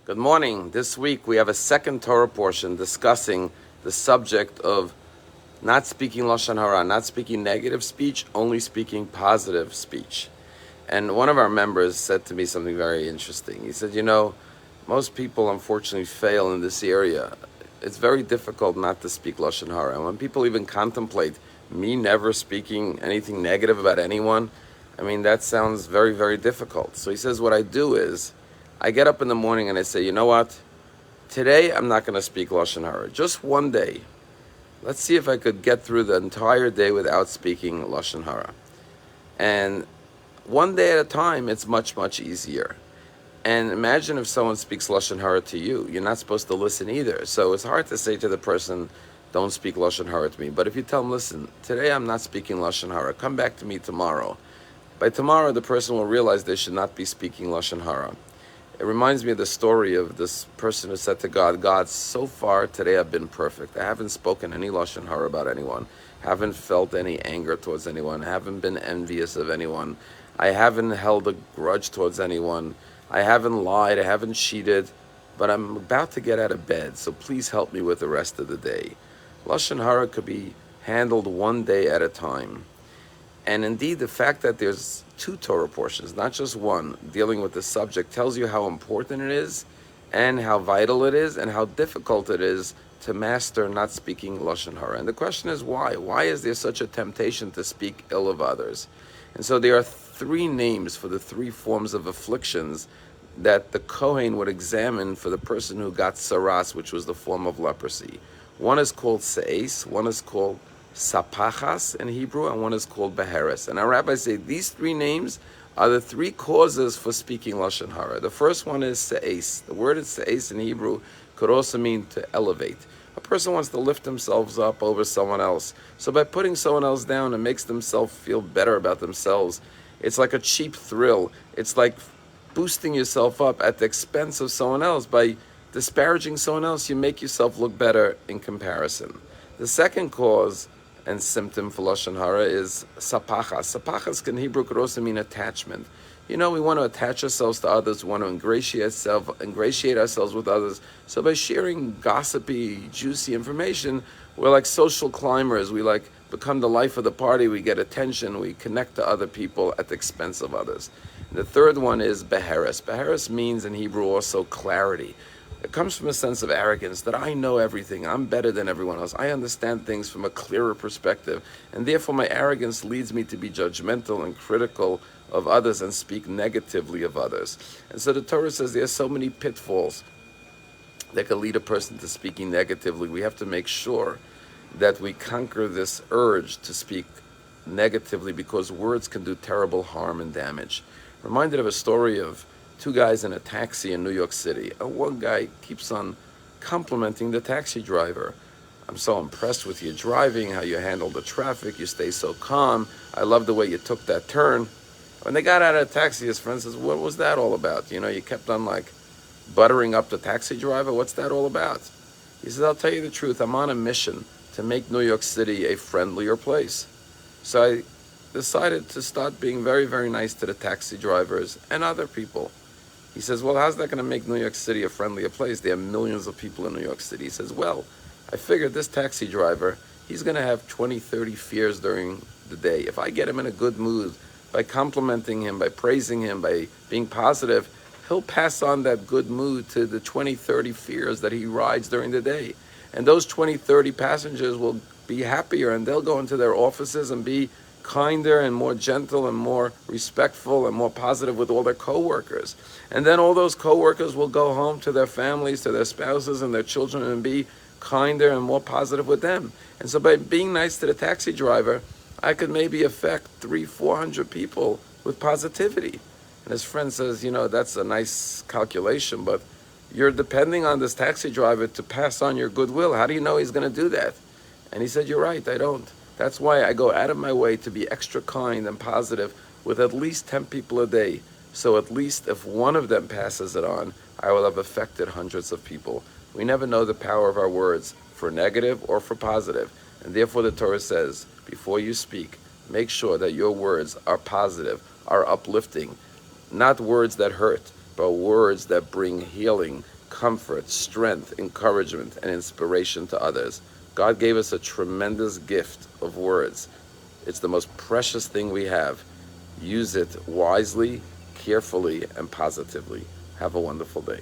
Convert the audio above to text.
Good morning. This week we have a second Torah portion discussing the subject of not speaking Lashon Hara, not speaking negative speech, only speaking positive speech. And one of our members said to me something very interesting. He said, most people unfortunately fail in this area. It's very difficult not to speak Lashon Hara. And when people even contemplate me never speaking anything negative about anyone, that sounds very, very difficult. So he says, what I do is, I get up in the morning and I say, you know what? Today I'm not going to speak Lashon Hara. Just one day. Let's see if I could get through the entire day without speaking Lashon Hara. And one day at a time, it's much, much easier. And imagine if someone speaks Lashon Hara to you. You're not supposed to listen either. So it's hard to say to the person, don't speak Lashon Hara to me. But if you tell them, listen, today I'm not speaking Lashon Hara. Come back to me tomorrow. By tomorrow, the person will realize they should not be speaking Lashon Hara. It reminds me of the story of this person who said to God, God, so far today I've been perfect. I haven't spoken any Lashon Hara about anyone, haven't felt any anger towards anyone, haven't been envious of anyone, I haven't held a grudge towards anyone, I haven't lied, I haven't cheated, but I'm about to get out of bed, so please help me with the rest of the day. Lashon Hara could be handled one day at a time. And indeed, the fact that there's two Torah portions, not just one, dealing with the subject, tells you how important it is and how vital it is and how difficult it is to master not speaking Lashon Hara. And the question is why? Why is there such a temptation to speak ill of others? And so there are three names for the three forms of afflictions that the Kohen would examine for the person who got saras, which was the form of leprosy. One is called se'es, one is called sapachas in Hebrew, and one is called beheres. And our rabbis say these three names are the three causes for speaking Lashon Hara. The first one is se'es. The word se'es in Hebrew could also mean to elevate. A person wants to lift themselves up over someone else. So by putting someone else down, it makes themselves feel better about themselves. It's like a cheap thrill. It's like boosting yourself up at the expense of someone else. By disparaging someone else, you make yourself look better in comparison. The second cause and symptom for Lashon Hara is sapachas. Sapachas in Hebrew could also mean attachment. We want to attach ourselves to others, we want to ingratiate ourselves with others. So by sharing gossipy, juicy information, we're like social climbers. We become the life of the party. We get attention. We connect to other people at the expense of others. And the third one is beheres. Beheres means in Hebrew also clarity. It comes from a sense of arrogance that I know everything, I'm better than everyone else, I understand things from a clearer perspective, and therefore my arrogance leads me to be judgmental and critical of others and speak negatively of others. And so the Torah says there are so many pitfalls that can lead a person to speaking negatively. We have to make sure that we conquer this urge to speak negatively, because words can do terrible harm and damage. Reminded of a story of two guys in a taxi in New York City. One guy keeps on complimenting the taxi driver. I'm so impressed with your driving, how you handle the traffic, you stay so calm. I love the way you took that turn. When they got out of the taxi, his friend says, what was that all about? You kept on buttering up the taxi driver. What's that all about? He says, I'll tell you the truth. I'm on a mission to make New York City a friendlier place. So I decided to start being very, very nice to the taxi drivers and other people. He says, well, how's that going to make New York City a friendlier place? There are millions of people in New York City. He says, well, I figured this taxi driver, he's going to have 20, 30 fears during the day. If I get him in a good mood by complimenting him, by praising him, by being positive, he'll pass on that good mood to the 20, 30 fears that he rides during the day. And those 20, 30 passengers will be happier, and they'll go into their offices and be kinder and more gentle and more respectful and more positive with all their co-workers. And then all those co-workers will go home to their families, to their spouses and their children, and be kinder and more positive with them. And so by being nice to the taxi driver, I could maybe affect 300-400 people with positivity. And his friend says, that's a nice calculation, but you're depending on this taxi driver to pass on your goodwill. How do you know he's going to do that? And he said, you're right, I don't. That's why I go out of my way to be extra kind and positive with at least 10 people a day. So at least if one of them passes it on, I will have affected hundreds of people. We never know the power of our words, for negative or for positive. And therefore the Torah says, before you speak, make sure that your words are positive, are uplifting, not words that hurt, but words that bring healing comfort, strength, encouragement, and inspiration to others. God gave us a tremendous gift of words. It's the most precious thing we have. Use it wisely, carefully, and positively. Have a wonderful day.